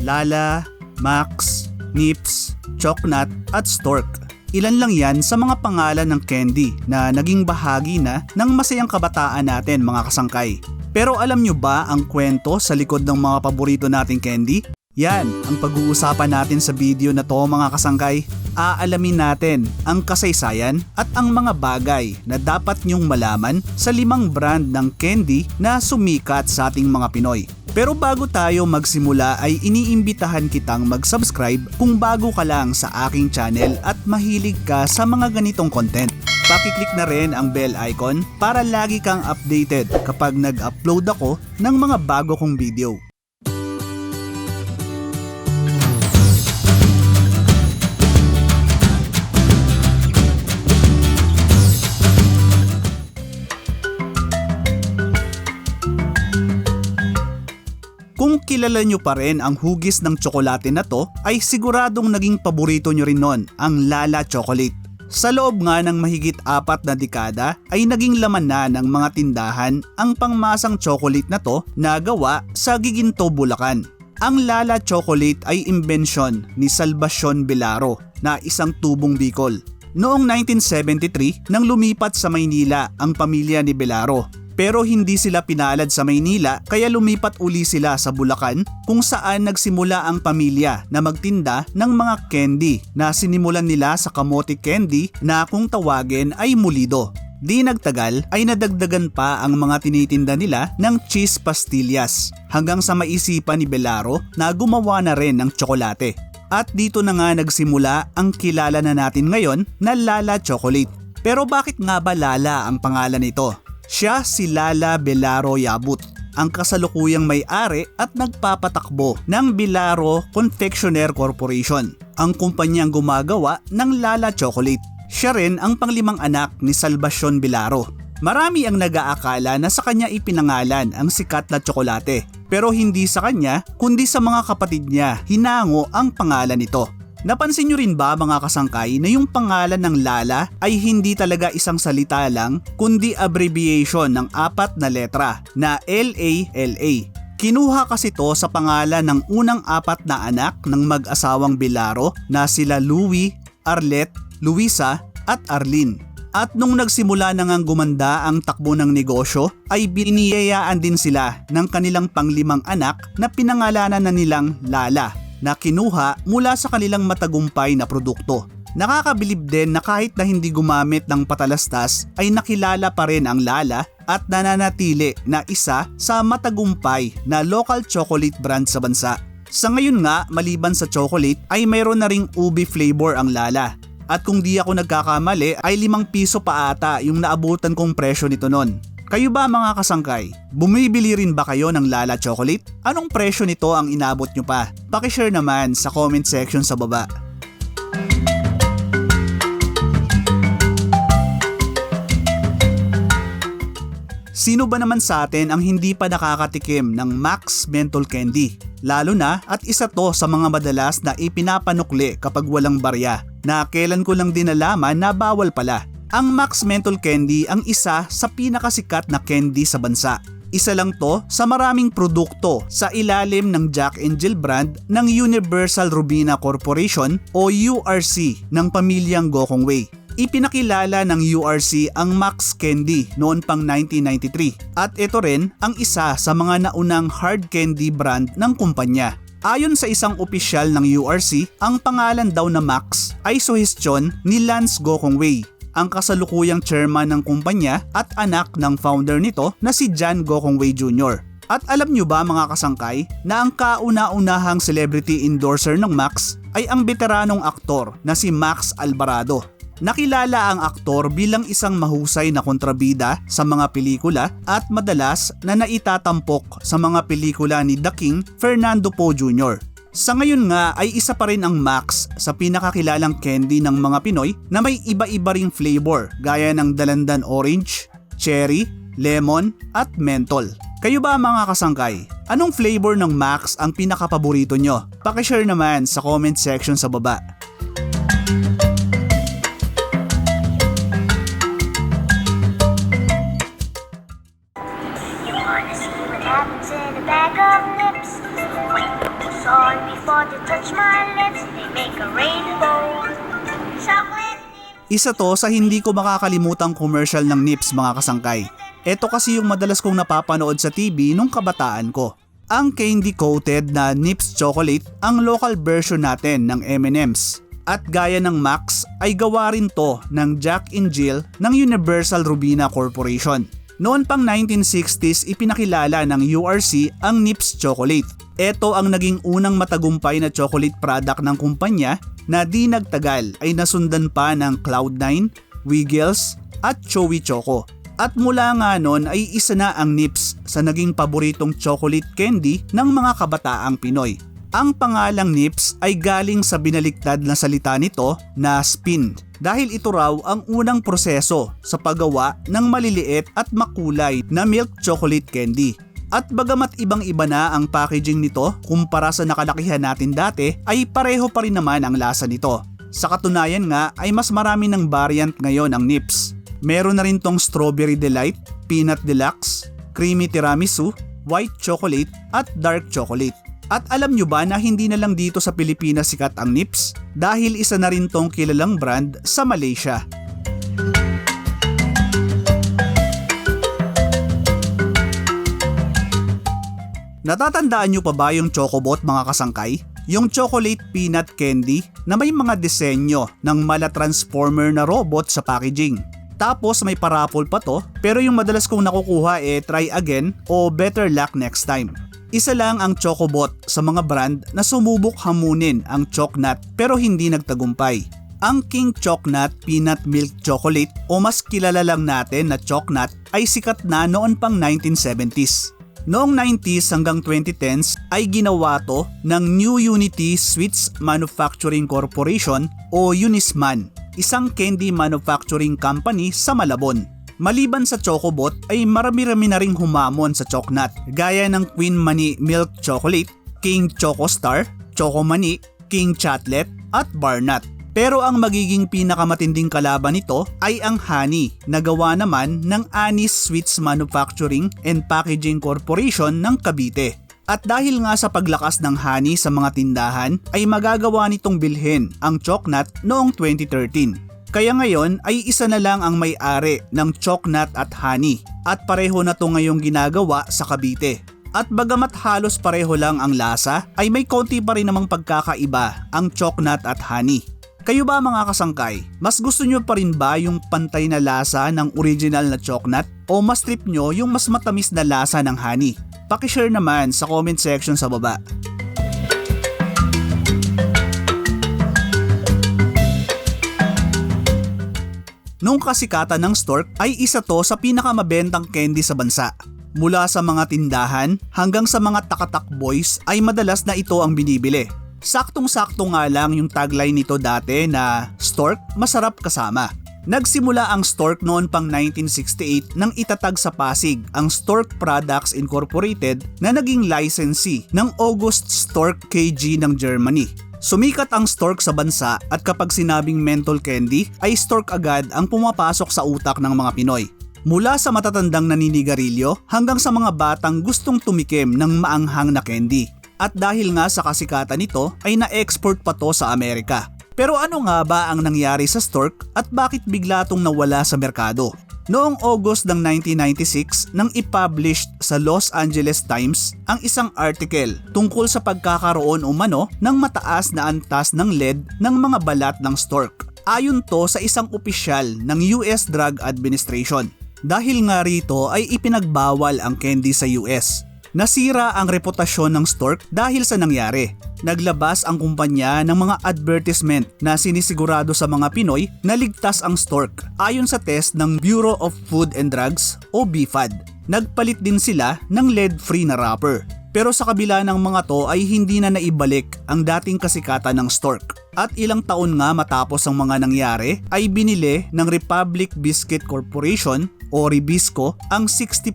Lala, Max, Nips, Chocnut at Stork. Ilan lang yan sa mga pangalan ng candy na naging bahagi na ng masayang kabataan natin mga kasangkay. Pero alam nyo ba ang kwento sa likod ng mga paborito nating candy? Yan ang pag-uusapan natin sa video na to mga kasangkay. Aalamin natin ang kasaysayan at ang mga bagay na dapat nyong malaman sa 5 brand ng candy na sumikat sa ating mga Pinoy. Pero bago tayo magsimula ay iniimbitahan kitang mag-subscribe kung bago ka lang sa aking channel at mahilig ka sa mga ganitong content. Pakiclick na rin ang bell icon para lagi kang updated kapag nag-upload ako ng mga bago kong video. Kung kilala nyo pa rin ang hugis ng tsokolate na to, ay siguradong naging paborito nyo rin nun ang Lala Chocolate. Sa loob nga ng mahigit 4 na dekada ay naging laman na ng mga tindahan ang pangmasang chocolate na to na gawa sa Giginto, Bulacan. Ang Lala Chocolate ay imbensyon ni Salvacion Belaro na isang tubong Bicol. Noong 1973 nang lumipat sa Maynila ang pamilya ni Belaro. Pero hindi sila pinalad sa Maynila kaya lumipat uli sila sa Bulacan kung saan nagsimula ang pamilya na magtinda ng mga candy na sinimulan nila sa kamote candy na kung tawagin ay mulido. Di nagtagal ay nadagdagan pa ang mga tinitinda nila ng cheese pastillas hanggang sa maisipan ni Belaro na gumawa na rin ng tsokolate. At dito na nga nagsimula ang kilala na natin ngayon na Lala Chocolate. Pero bakit nga ba Lala ang pangalan nito? Siya si Lala Belaro Yabut, ang kasalukuyang may-ari at nagpapatakbo ng Belaro Confectioner Corporation, ang kumpanyang gumagawa ng Lala Chocolate. Siya rin ang panglimang anak ni Salvacion Belaro. Marami ang nag-aakala na sa kanya ipinangalan ang sikat na tsokolate, pero hindi sa kanya kundi sa mga kapatid niya hinango ang pangalan nito. Napansin nyo rin ba mga kasangkay na yung pangalan ng Lala ay hindi talaga isang salita lang kundi abbreviation ng 4 na letra na LALA. Kinuha kasi to sa pangalan ng unang 4 na anak ng mag-asawang Belaro na sila Louie, Arlette, Luisa at Arlene. At nung nagsimula na ngang gumanda ang takbo ng negosyo ay biniyayaan din sila ng kanilang panglimang anak na pinangalanan na nilang Lala, na kinuha mula sa kanilang matagumpay na produkto. Nakakabilib din na kahit na hindi gumamit ng patalastas ay nakilala pa rin ang Lala at nananatili na isa sa matagumpay na local chocolate brand sa bansa. Sa ngayon nga, maliban sa chocolate ay mayroon na ring ubi flavor ang Lala. At kung di ako nagkakamali ay 5 piso pa ata yung naabutan kong presyo nito nun. Kayo ba mga kasangkay? Bumibili rin ba kayo ng Lala Chocolate? Anong presyo nito ang inabot nyo pa? Pakishare naman sa comment section sa baba. Sino ba naman sa atin ang hindi pa nakakatikim ng Max Menthol Candy? Lalo na at isa to sa mga madalas na ipinapanukli kapag walang barya na kailan ko lang din nalaman na bawal pala. Ang Max Menthol Candy ang isa sa pinakasikat na candy sa bansa. Isa lang to sa maraming produkto sa ilalim ng Jack and Jill brand ng Universal Robina Corporation o URC ng pamilyang Gokongwei. Ipinakilala ng URC ang Max Candy noon pang 1993 at ito rin ang isa sa mga naunang hard candy brand ng kumpanya. Ayon sa isang opisyal ng URC, ang pangalan daw na Max ay suhestyon ni Lance Gokongwei, ang kasalukuyang chairman ng kumpanya at anak ng founder nito na si John Gokongwei Jr. At alam nyo ba mga kasangkay na ang kauna-unahang celebrity endorser ng Max ay ang veteranong aktor na si Max Alvarado. Nakilala ang aktor bilang isang mahusay na kontrabida sa mga pelikula at madalas na naitatampok sa mga pelikula ni The King Fernando Poe Jr. Sa ngayon nga ay isa pa rin ang Max sa pinakakilalang candy ng mga Pinoy na may iba-iba ring flavor gaya ng dalandan orange, cherry, lemon at menthol. Kayo ba mga kasangkay? Anong flavor ng Max ang pinakapaborito nyo? Pakishare naman sa comment section sa baba. You wanna see what happens in a bag of lips when you put on want to touch my lips, they make a rainbow. Chocolate nips. Isa to sa hindi ko makakalimutang commercial ng Nips mga kasangkay. Ito kasi yung madalas kong napapanood sa TV nung kabataan ko. Ang candy-coated na Nips chocolate ang local version natin ng M&M's. At gaya ng Max ay gawa rin to ng Jack and Jill ng Universal Robina Corporation. Noon pang 1960s ipinakilala ng URC ang Nips Chocolate. Ito ang naging unang matagumpay na chocolate product ng kumpanya na di nagtagal ay nasundan pa ng Cloud9, Wiggles at Chewy Choco. At mula nga noon ay isa na ang Nips sa naging paboritong chocolate candy ng mga kabataang Pinoy. Ang pangalang Nips ay galing sa binaliktad na salita nito na spin dahil ito raw ang unang proseso sa paggawa ng maliliit at makulay na milk chocolate candy. At bagamat ibang-iba na ang packaging nito kumpara sa nakalakihan natin dati ay pareho pa rin naman ang lasa nito. Sa katunayan nga ay mas marami ng variant ngayon ang Nips. Meron na rin tong Strawberry Delight, Peanut Deluxe, Creamy Tiramisu, White Chocolate at Dark Chocolate. At alam nyo ba na hindi na lang dito sa Pilipinas sikat ang Nips dahil isa na rin tong kilalang brand sa Malaysia. Natatandaan nyo pa ba yung Chocobot mga kasangkay? Yung chocolate peanut candy na may mga disenyo ng mala transformer na robot sa packaging. Tapos may parapol pa to pero yung madalas kong nakukuha try again o better luck next time. Isa lang ang Chocobot sa mga brand na sumubok hamunin ang Chocnut pero hindi nagtagumpay. Ang King Chocnut Peanut Milk Chocolate o mas kilala lang natin na Chocnut ay sikat na noon pang 1970s. Noong 90s hanggang 2010s ay ginawa to ng New Unity Sweets Manufacturing Corporation o Unisman, isang candy manufacturing company sa Malabon. Maliban sa Chocobot ay marami-rami na ring humamon sa Chocnut gaya ng Queen Mani Milk Chocolate, King Choco Star, Choco Mani, King Chatlet at Barnut. Pero ang magiging pinakamatinding kalaban nito ay ang Honey na gawa naman ng Anis Sweets Manufacturing and Packaging Corporation ng Cavite. At dahil nga sa paglakas ng Honey sa mga tindahan ay magagawa nitong bilhin ang Chocnut noong 2013. Kaya ngayon ay isa na lang ang may-ari ng Chocnut at Honey at pareho na to ngayong ginagawa sa Cavite. At bagamat halos pareho lang ang lasa ay may konti pa rin namang pagkakaiba ang Chocnut at Honey. Kayo ba mga kasangkay, mas gusto nyo pa rin ba yung pantay na lasa ng original na Chocnut o mas trip nyo yung mas matamis na lasa ng Honey? Pakishare naman sa comment section sa baba. Nung kasikatan ng Stork ay isa to sa pinakamabentang candy sa bansa. Mula sa mga tindahan hanggang sa mga takatak boys ay madalas na ito ang binibili. Saktong-sakto nga lang yung tagline nito dati na Stork, masarap kasama. Nagsimula ang Stork noon pang 1968 nang itatag sa Pasig ang Stork Products Incorporated na naging licensee ng August Stork KG ng Germany. Sumikat ang Stork sa bansa at kapag sinabing menthol candy ay Stork agad ang pumapasok sa utak ng mga Pinoy. Mula sa matatandang naninigarilyo hanggang sa mga batang gustong tumikim ng maanghang na candy. At dahil nga sa kasikatan nito ay na-export pa to sa Amerika. Pero ano nga ba ang nangyari sa Stork at bakit bigla tong nawala sa merkado? Noong August ng 1996 nang i-publish sa Los Angeles Times ang isang article tungkol sa pagkakaroon umano ng mataas na antas ng lead ng mga balat ng Stork. Ayon to sa isang opisyal ng US Drug Administration. Dahil nga rito ay ipinagbawal ang candy sa US. Nasira ang reputasyon ng Stork dahil sa nangyari. Naglabas ang kumpanya ng mga advertisement na sinisigurado sa mga Pinoy na ligtas ang Stork ayon sa test ng Bureau of Food and Drugs o BFAD. Nagpalit din sila ng lead-free na wrapper. Pero sa kabila ng mga to ay hindi na naibalik ang dating kasikatan ng Stork. At ilang taon nga matapos ang mga nangyari ay binili ng Republic Biscuit Corporation o Ribisco ang 60%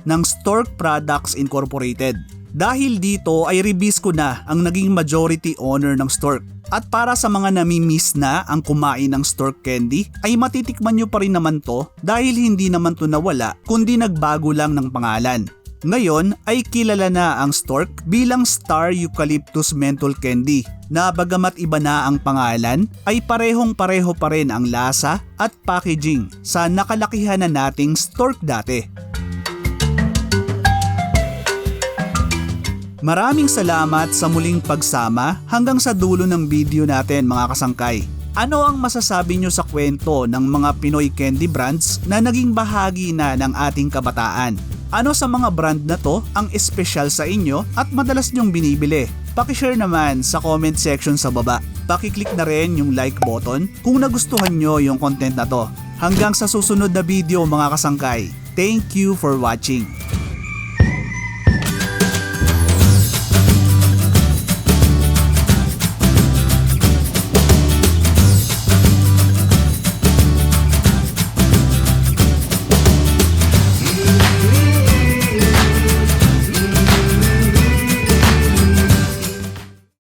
ng Stork Products Incorporated. Dahil dito ay Ribisco na ang naging majority owner ng Stork. At para sa mga namimiss na ang kumain ng Stork candy ay matitikman nyo pa rin naman to dahil hindi naman to nawala kundi nagbago lang ng pangalan. Ngayon ay kilala na ang Stork bilang Star Eucalyptus Menthol Candy na bagamat iba na ang pangalan ay parehong-pareho pa rin ang lasa at packaging sa nakalakihan na nating Stork dati. Maraming salamat sa muling pagsama hanggang sa dulo ng video natin mga kasangkay. Ano ang masasabi nyo sa kwento ng mga Pinoy candy brands na naging bahagi na ng ating kabataan? Ano sa mga brand na to ang espesyal sa inyo at madalas nyong binibili? Pakishare naman sa comment section sa baba. Pakiclick na rin yung like button kung nagustuhan nyo yung content na to. Hanggang sa susunod na video mga kasangkay. Thank you for watching.